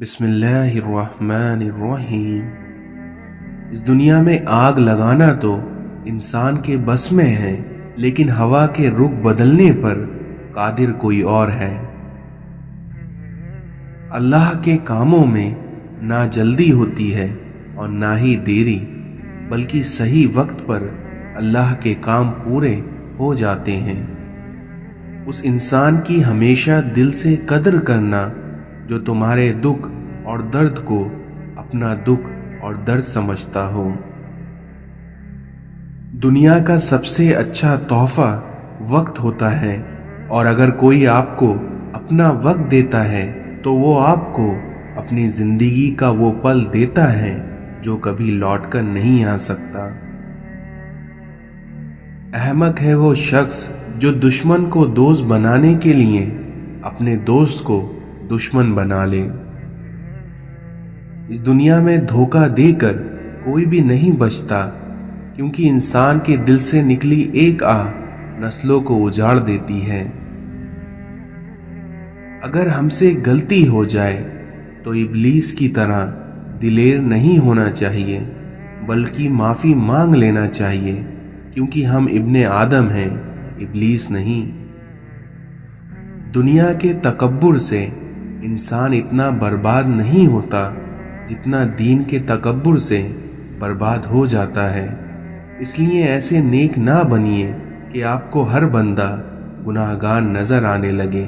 بسم اللہ الرحمن الرحیم۔ اس دنیا میں آگ لگانا تو انسان کے بس میں ہے، لیکن ہوا کے رخ بدلنے پر قادر کوئی اور ہے۔ اللہ کے کاموں میں نہ جلدی ہوتی ہے اور نہ ہی دیری، بلکہ صحیح وقت پر اللہ کے کام پورے ہو جاتے ہیں۔ اس انسان کی ہمیشہ دل سے قدر کرنا جو تمہارے دکھ اور درد کو اپنا دکھ اور درد سمجھتا ہو۔ دنیا کا سب سے اچھا تحفہ وقت ہوتا ہے، اور اگر کوئی آپ کو اپنا وقت دیتا ہے تو وہ آپ کو اپنی زندگی کا وہ پل دیتا ہے جو کبھی لوٹ کر نہیں آ سکتا۔ احمق ہے وہ شخص جو دشمن کو دوست بنانے کے لیے اپنے دوست کو دشمن بنا لے۔ اس دنیا میں دھوکہ دے کر کوئی بھی نہیں بچتا، کیونکہ انسان کے دل سے نکلی ایک آہ نسلوں کو اجاڑ دیتی ہے۔ اگر ہم سے غلطی ہو جائے تو ابلیس کی طرح دلیر نہیں ہونا چاہیے، بلکہ معافی مانگ لینا چاہیے، کیونکہ ہم ابن آدم ہیں، ابلیس نہیں۔ دنیا کے تکبر سے انسان اتنا برباد نہیں ہوتا جتنا دین کے تکبر سے برباد ہو جاتا ہے۔ اس لیے ایسے نیک نہ بنیے کہ آپ کو ہر بندہ گناہگار نظر آنے لگے۔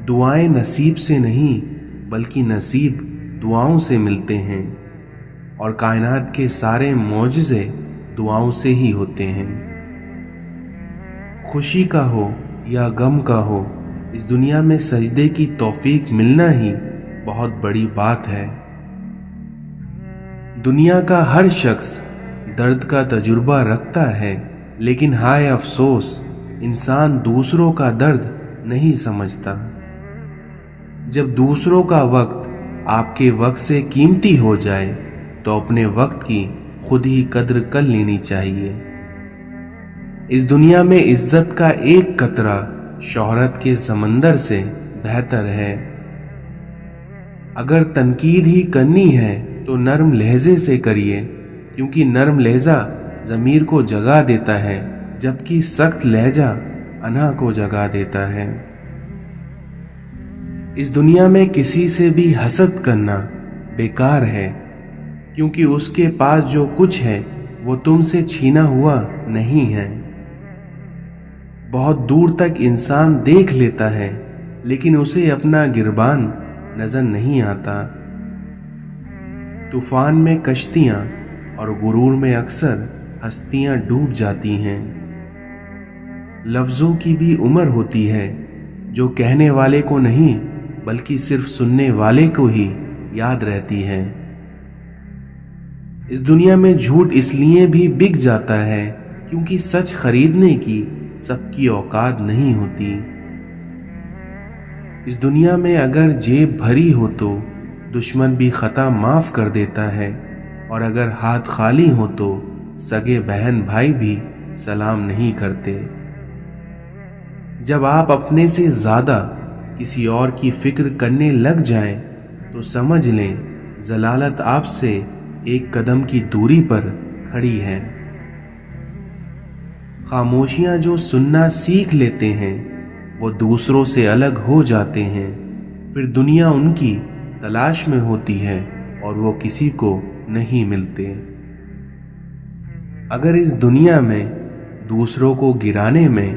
دعائیں نصیب سے نہیں بلکہ نصیب دعاؤں سے ملتے ہیں، اور کائنات کے سارے معجزے دعاؤں سے ہی ہوتے ہیں۔ خوشی کا ہو یا غم کا ہو، اس دنیا میں سجدے کی توفیق ملنا ہی بہت بڑی بات ہے۔ دنیا کا ہر شخص درد کا تجربہ رکھتا ہے، لیکن ہائے افسوس انسان دوسروں کا درد نہیں سمجھتا۔ جب دوسروں کا وقت آپ کے وقت سے قیمتی ہو جائے تو اپنے وقت کی خود ہی قدر کر لینی چاہیے۔ اس دنیا میں عزت کا ایک قطرہ شہرت کے سمندر سے بہتر ہے۔ اگر تنقید ہی کرنی ہے تو نرم لہجے سے کریے، کیونکہ نرم لہجہ ضمیر کو جگا دیتا ہے، جبکہ سخت لہجہ انا کو جگا دیتا ہے۔ اس دنیا میں کسی سے بھی حسد کرنا بیکار ہے، کیونکہ اس کے پاس جو کچھ ہے وہ تم سے چھینا ہوا نہیں ہے۔ بہت دور تک انسان دیکھ لیتا ہے، لیکن اسے اپنا گربان نظر نہیں آتا۔ طوفان میں کشتیاں اور غرور میں اکثر ہستیاں ڈوب جاتی ہیں۔ لفظوں کی بھی عمر ہوتی ہے، جو کہنے والے کو نہیں بلکہ صرف سننے والے کو ہی یاد رہتی ہے۔ اس دنیا میں جھوٹ اس لیے بھی بک جاتا ہے کیونکہ سچ خریدنے کی سب کی اوقات نہیں ہوتی۔ اس دنیا میں اگر جیب بھری ہو تو دشمن بھی خطا معاف کر دیتا ہے، اور اگر ہاتھ خالی ہو تو سگے بہن بھائی بھی سلام نہیں کرتے۔ جب آپ اپنے سے زیادہ کسی اور کی فکر کرنے لگ جائیں تو سمجھ لیں ضلالت آپ سے ایک قدم کی دوری پر کھڑی ہے۔ خاموشیاں جو سننا سیکھ لیتے ہیں وہ دوسروں سے الگ ہو جاتے ہیں، پھر دنیا ان کی تلاش میں ہوتی ہے اور وہ کسی کو نہیں ملتے۔ اگر اس دنیا میں دوسروں کو گرانے میں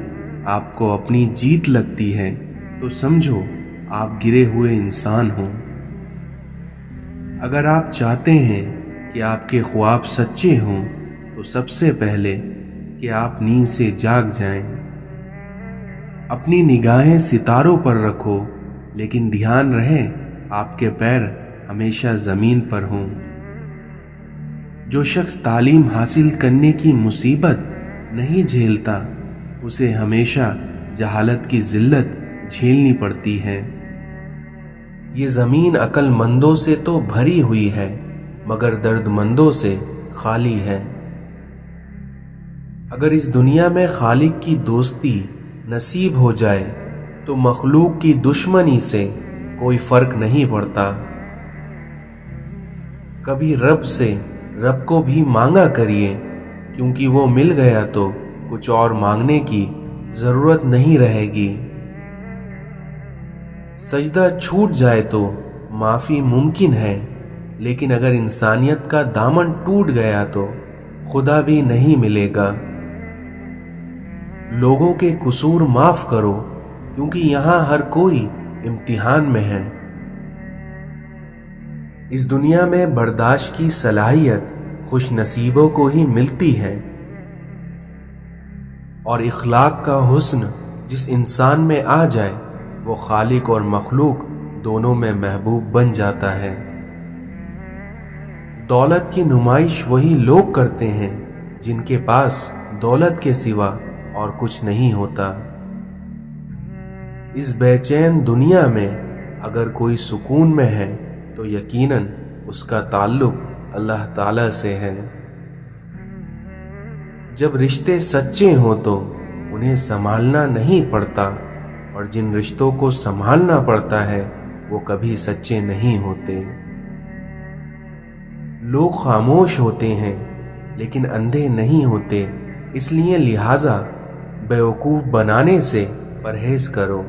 آپ کو اپنی جیت لگتی ہے تو سمجھو آپ گرے ہوئے انسان ہو۔ اگر آپ چاہتے ہیں کہ آپ کے خواب سچے ہوں تو سب سے پہلے کہ آپ نیند سے جاگ جائیں۔ اپنی نگاہیں ستاروں پر رکھو، لیکن دھیان رہے آپ کے پیر ہمیشہ زمین پر ہوں۔ جو شخص تعلیم حاصل کرنے کی مصیبت نہیں جھیلتا، اسے ہمیشہ جہالت کی ذلت جھیلنی پڑتی ہے۔ یہ زمین عقل مندوں سے تو بھری ہوئی ہے، مگر درد مندوں سے خالی ہے۔ اگر اس دنیا میں خالق کی دوستی نصیب ہو جائے تو مخلوق کی دشمنی سے कोई फर्क नहीं पड़ता। कभी रब को भी मांगा करिए, क्योंकि वो मिल गया तो कुछ और मांगने की जरूरत नहीं रहेगी। सजदा छूट जाए तो माफी मुमकिन है, लेकिन अगर इंसानियत का दामन टूट गया तो खुदा भी नहीं मिलेगा। लोगों के कसूर माफ करो, क्योंकि यहां हर कोई इम्तिहान में है। इस दुनिया में बर्दाश्त की सलाहियत खुश नसीबों को ही मिलती है, और इखलाक का हुस्न जिस इंसान में आ जाए वो खालिक और मखलूक दोनों में महबूब बन जाता है। दौलत की नुमाइश वही लोग करते हैं जिनके पास दौलत के सिवा और कुछ नहीं होता। इस बेचैन दुनिया में अगर कोई सुकून में है तो यकीनन उसका ताल्लुक अल्लाह ताला से है। जब रिश्ते सच्चे हों तो उन्हें संभालना नहीं पड़ता, और जिन रिश्तों को संभालना पड़ता है वो कभी सच्चे नहीं होते। लोग खामोश होते हैं लेकिन अंधे नहीं होते, इसलिए लिहाजा बेवकूफ बनाने से परहेज करो।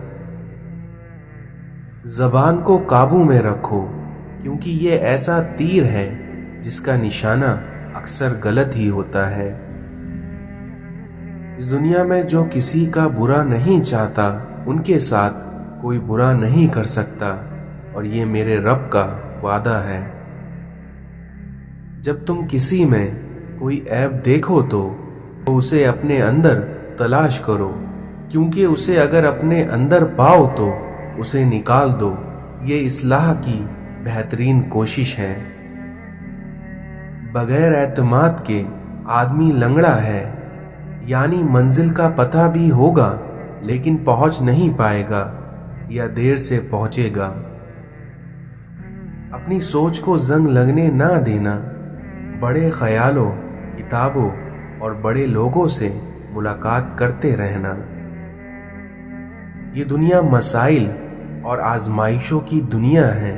जबान को काबू में रखो, क्योंकि ये ऐसा तीर है जिसका निशाना अक्सर गलत ही होता है। इस दुनिया में जो किसी का बुरा नहीं चाहता उनके साथ कोई बुरा नहीं कर सकता, और ये मेरे रब का वादा है। जब तुम किसी में कोई ऐब देखो तो उसे अपने अंदर तलाश करो, क्योंकि उसे अगर अपने अंदर पाओ तो उसे निकाल दो। ये इस्लाह की बेहतरीन कोशिश है। बगैर एतमाद के आदमी लंगड़ा है, यानी मंजिल का पता भी होगा लेकिन पहुंच नहीं पाएगा या देर से पहुंचेगा। अपनी सोच को जंग लगने ना देना। बड़े ख्यालों, किताबों और बड़े लोगों से मुलाकात करते रहना। ये दुनिया मसाइल और आजमाइशों की दुनिया है,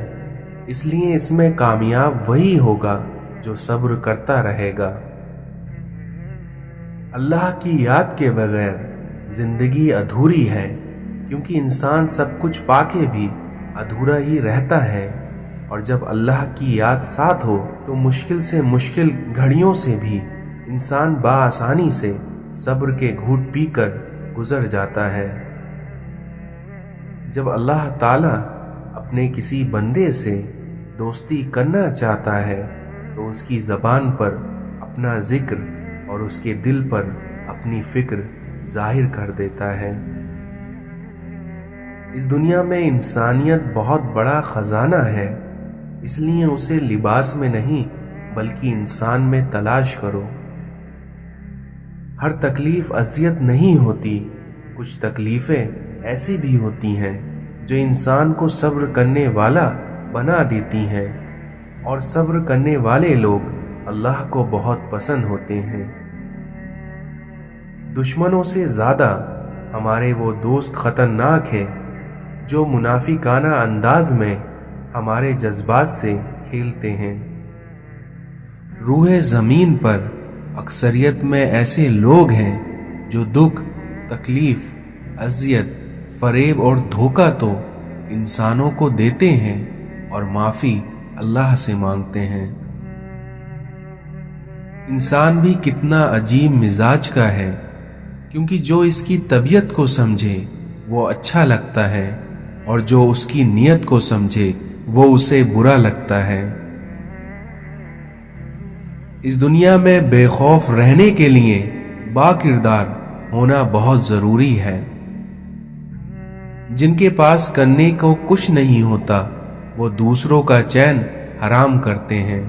इसलिए इसमें कामयाब वही होगा जो सब्र करता रहेगा। अल्लाह की याद के बगैर जिंदगी अधूरी है, क्योंकि इंसान सब कुछ पाके भी अधूरा ही रहता है। और जब अल्लाह की याद साथ हो तो मुश्किल से मुश्किल घड़ियों से भी इंसान बाआसानी से सब्र के घूंट पीकर गुजर जाता है। जब अल्लाह ताला अपने किसी बंदे से दोस्ती करना चाहता है तो उसकी ज़बान पर अपना जिक्र और उसके दिल पर अपनी फिक्र जाहिर कर देता है। इस दुनिया में इंसानियत बहुत बड़ा खजाना है, इसलिए उसे लिबास में नहीं बल्कि इंसान में तलाश करो। हर तकलीफ अजियत नहीं होती, कुछ तकलीफें ऐसी भी होती हैं जो इंसान को सब्र करने वाला बना देती हैं, और सब्र करने वाले लोग अल्लाह को बहुत पसंद होते हैं। दुश्मनों से ज्यादा हमारे वो दोस्त खतरनाक हैं जो मुनाफिकाना अंदाज में हमारे जज्बात से खेलते हैं। रूह ज़मीन पर अक्सरियत में ऐसे लोग हैं जो दुख, तकलीफ, अजियत, फरेब और धोखा तो इंसानों को देते हैं और माफी अल्लाह से मांगते हैं। इंसान भी कितना अजीब मिजाज का है, क्योंकि जो इसकी तबीयत को समझे वो अच्छा लगता है, और जो उसकी नीयत को समझे वो उसे बुरा लगता है। इस दुनिया में बेखौफ रहने के लिए बाकिरदार होना बहुत जरूरी है। जिनके पास करने को कुछ नहीं होता वो दूसरों का चैन हराम करते हैं।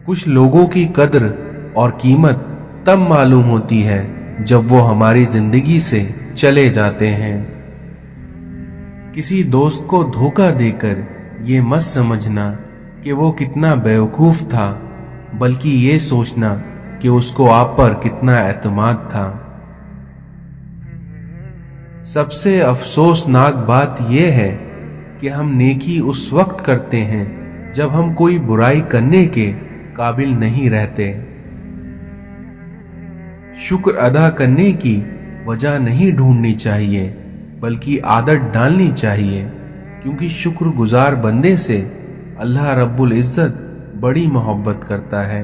कुछ लोगों की कद्र और कीमत तब मालूम होती है जब वो हमारी जिंदगी से चले जाते हैं। किसी दोस्त को धोखा देकर ये मत समझना कि वो कितना बेवकूफ था, बल्कि ये सोचना कि उसको आप पर कितना एतमाद था। सबसे अफसोसनाक बात यह है कि हम नेकी उस वक्त करते हैं जब हम कोई बुराई करने के काबिल नहीं रहते। शुक्र अदा करने की वजह नहीं ढूंढनी चाहिए बल्कि आदत डालनी चाहिए, क्योंकि शुक्रगुजार बंदे से अल्लाह रब्बुल इज्जत बड़ी मोहब्बत करता है।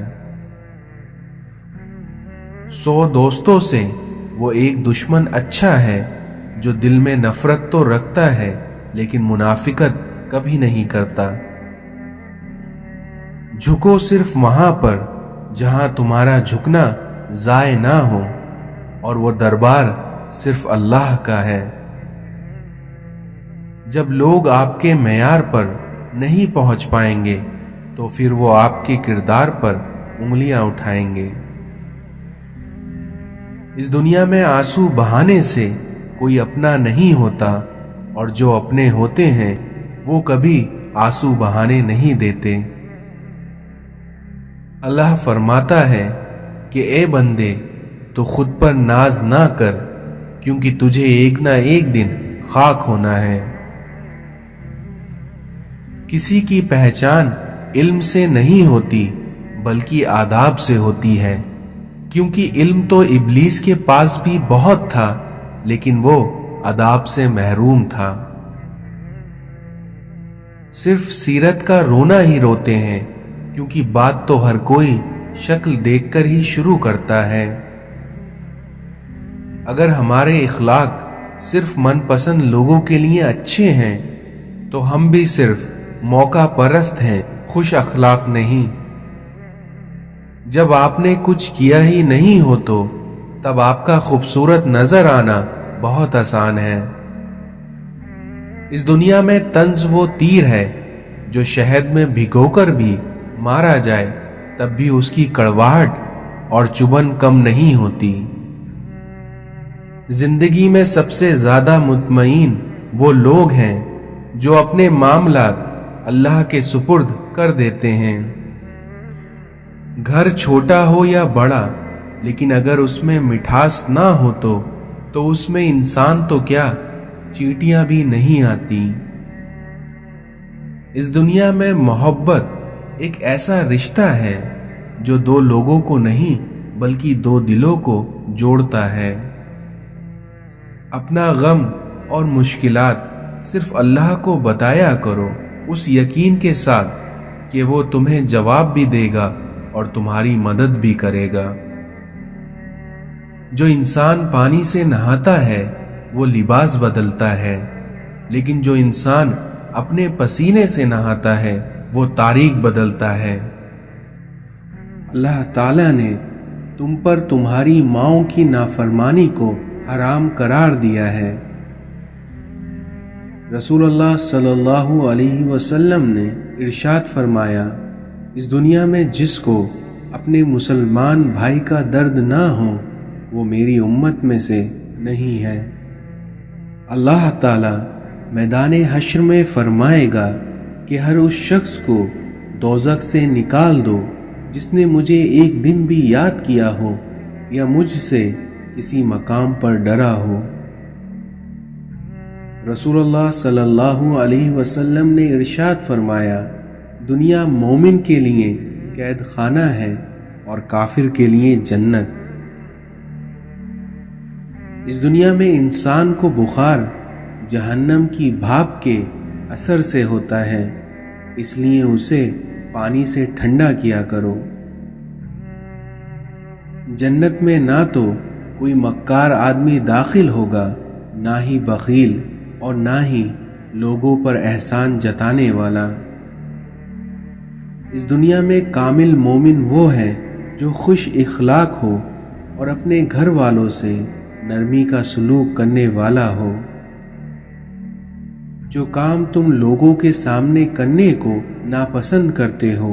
100 दोस्तों से वो एक दुश्मन अच्छा है जो दिल में नफरत तो रखता है लेकिन मुनाफिकत कभी नहीं करता। झुको सिर्फ वहां पर जहां तुम्हारा झुकना जाए ना हो, और वो दरबार सिर्फ अल्लाह का है। जब लोग आपके मेयार पर नहीं पहुंच पाएंगे तो फिर वो आपके किरदार पर उंगलियां उठाएंगे। इस दुनिया में आंसू बहाने से कोई अपना नहीं होता, और जो अपने होते हैं वो कभी आंसू बहाने नहीं देते। अल्लाह फरमाता है कि ए बंदे, तो खुद पर नाज ना कर, क्योंकि तुझे एक ना एक दिन खाक होना है। किसी की पहचान इल्म से नहीं होती बल्कि आदाब से होती है, क्योंकि इल्म तो इब्लीस के पास भी बहुत था लेकिन वो आदाब से महरूम था। सिर्फ सीरत का रोना ही रोते हैं, क्योंकि बात तो हर कोई शक्ल देखकर ही शुरू करता है। अगर हमारे इखलाक सिर्फ मनपसंद लोगों के लिए अच्छे हैं तो हम भी सिर्फ मौका परस्त हैं, खुश अखलाक नहीं। जब आपने कुछ किया ही नहीं हो तो तब आपका खूबसूरत नजर आना बहुत आसान है। इस दुनिया में तंज वो तीर है जो शहद में भिगोकर भी मारा जाए तब भी उसकी कड़वाहट और चुभन कम नहीं होती। जिंदगी में सबसे ज्यादा मुतमईन वो लोग हैं जो अपने मामलात अल्लाह के सुपुर्द कर देते हैं। घर छोटा हो या बड़ा, लेकिन अगर उसमें मिठास ना हो तो उसमें इंसान तो क्या, चींटियां भी नहीं आती। इस दुनिया में मोहब्बत एक ऐसा रिश्ता है जो दो लोगों को नहीं बल्कि दो दिलों को जोड़ता है। अपना गम और मुश्किलात सिर्फ अल्लाह को बताया करो, उस यकीन के साथ कि वो तुम्हें जवाब भी देगा और तुम्हारी मदद भी करेगा। जो इंसान पानी से नहाता है वो लिबास बदलता है, लेकिन जो इंसान अपने पसीने से नहाता है वो तारीख बदलता है। अल्लाह ताला ने तुम पर तुम्हारी माओं की नाफरमानी को हराम करार दिया है। रसूलुल्लाह सल्लल्लाहु अलैहि वसल्लम ने इरशाद फरमाया, इस दुनिया में जिसको अपने मुसलमान भाई का दर्द ना हो वो मेरी उम्मत में से नहीं है। अल्लाह ताला मैदान हश्र में फरमाएगा कि हर उस शख्स को दोज़ख से निकाल दो जिसने मुझे एक दिन भी याद किया हो या मुझसे किसी मकाम पर डरा हो। रसूलुल्लाह सल्लल्लाहु अलैहि वसल्लम ने इरशाद फरमाया, दुनिया मोमिन के लिए कैद खाना है और काफिर के लिए जन्नत। इस दुनिया में इंसान को बुखार जहन्नम की भाप के असर से होता है, इसलिए उसे पानी से ठंडा किया करो। जन्नत में ना तो कोई मक्कार आदमी दाखिल होगा, ना ही बखील और ना ही लोगों पर एहसान जताने वाला। इस दुनिया में कामिल मोमिन वो है जो खुश इखलाक हो और अपने घर वालों से नरमी का सलूक करने वाला हो। जो काम तुम लोगों के सामने करने को नापसंद करते हो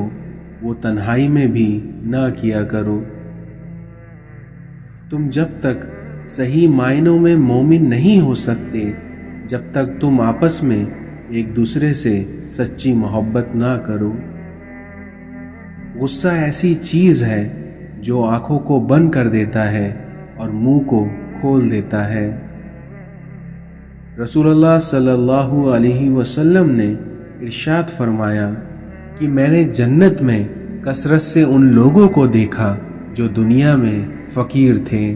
वो तन्हाई में भी ना किया करो। तुम जब तक सही मायनों में मोमिन नहीं हो सकते जब तक तुम आपस में एक दूसरे से सच्ची मोहब्बत ना करो। गुस्सा ऐसी चीज है जो आंखों को बंद कर देता है और मुंह को खोल देता है। رسول اللہ صلی اللہ علیہ وسلم نے ارشاد فرمایا کہ میں نے جنت میں کثرت سے ان لوگوں کو دیکھا جو دنیا میں فقیر تھے۔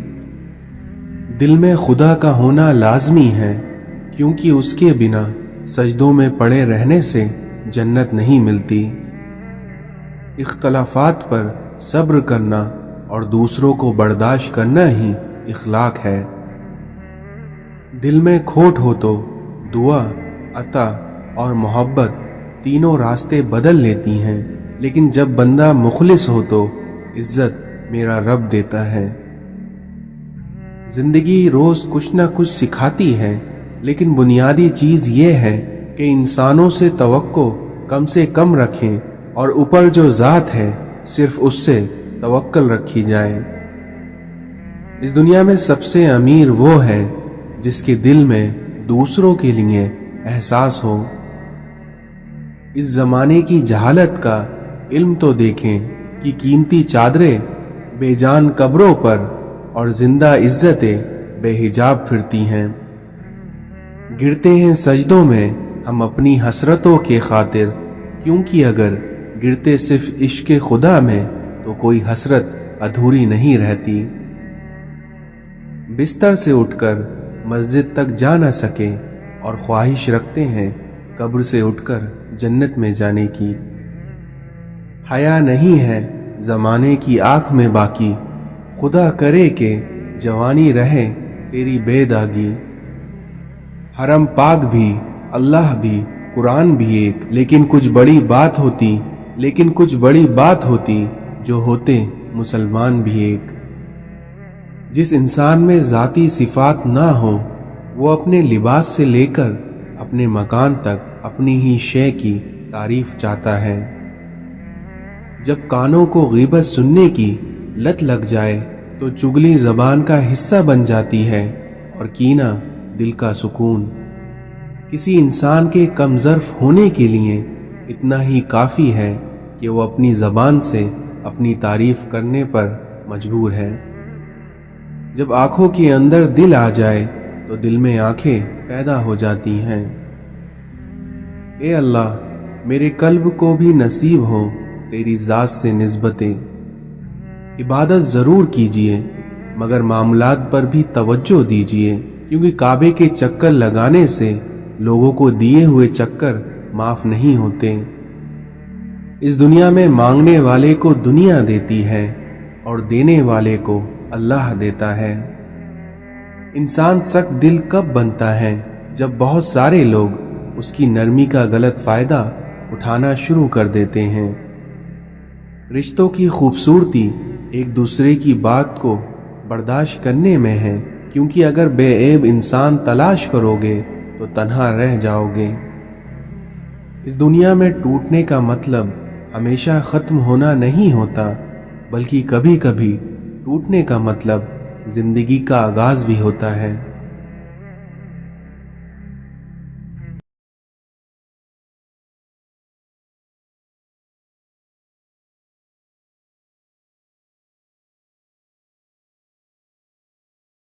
دل میں خدا کا ہونا لازمی ہے، کیونکہ اس کے بنا سجدوں میں پڑے رہنے سے جنت نہیں ملتی۔ اختلافات پر صبر کرنا اور دوسروں کو برداشت کرنا ہی اخلاق ہے۔ دل میں کھوٹ ہو تو دعا، عطا اور محبت تینوں راستے بدل لیتی ہیں، لیکن جب بندہ مخلص ہو تو عزت میرا رب دیتا ہے۔ زندگی روز کچھ نہ کچھ سکھاتی ہے، لیکن بنیادی چیز یہ ہے کہ انسانوں سے توقع کم سے کم رکھیں اور اوپر جو ذات ہے صرف اس سے توکل رکھی جائے۔ اس دنیا میں سب سے امیر وہ ہے جس کے دل میں دوسروں کے لیے احساس ہو۔ اس زمانے کی جہالت کا علم تو دیکھیں کہ قیمتی چادریں بے جان قبروں پر اور زندہ عزتیں بے حجاب پھرتی ہیں۔ گرتے ہیں سجدوں میں ہم اپنی حسرتوں کے خاطر، کیونکہ اگر گرتے صرف عشق خدا میں تو کوئی حسرت ادھوری نہیں رہتی۔ بستر سے اٹھ کر مسجد تک جا نہ سکے اور خواہش رکھتے ہیں قبر سے اٹھ کر جنت میں جانے کی۔ حیا نہیں ہے زمانے کی آنکھ میں باقی، خدا کرے کہ جوانی رہے تیری بے داغی۔ حرم پاک بھی، اللہ بھی، قرآن بھی ایک، لیکن کچھ بڑی بات ہوتی جو ہوتے مسلمان بھی ایک۔ جس انسان میں ذاتی صفات نہ ہو وہ اپنے لباس سے لے کر اپنے مکان تک اپنی ہی شے کی تعریف چاہتا ہے۔ جب کانوں کو غیبت سننے کی لت لگ جائے تو چگلی زبان کا حصہ بن جاتی ہے اور کینہ دل کا سکون۔ کسی انسان کے کم ظرف ہونے کے لیے اتنا ہی کافی ہے کہ وہ اپنی زبان سے اپنی تعریف کرنے پر مجبور ہے۔ جب آنکھوں کے اندر دل آ جائے تو دل میں آنکھیں پیدا ہو جاتی ہیں۔ اے اللہ، میرے قلب کو بھی نصیب ہو تیری ذات سے نسبتیں۔ عبادت ضرور کیجئے مگر معاملات پر بھی توجہ دیجئے، کیونکہ کعبے کے چکر لگانے سے لوگوں کو دیے ہوئے چکر معاف نہیں ہوتے۔ اس دنیا میں مانگنے والے کو دنیا دیتی ہے اور دینے والے کو اللہ دیتا ہے۔ انسان سخت دل کب بنتا ہے؟ جب بہت سارے لوگ اس کی نرمی کا غلط فائدہ اٹھانا شروع کر دیتے ہیں۔ رشتوں کی خوبصورتی ایک دوسرے کی بات کو برداشت کرنے میں ہے، کیونکہ اگر بے عیب انسان تلاش کرو گے تو تنہا رہ جاؤ گے۔ اس دنیا میں ٹوٹنے کا مطلب ہمیشہ ختم ہونا نہیں ہوتا، بلکہ کبھی کبھی ٹوٹنے کا مطلب زندگی کا آغاز بھی ہوتا ہے۔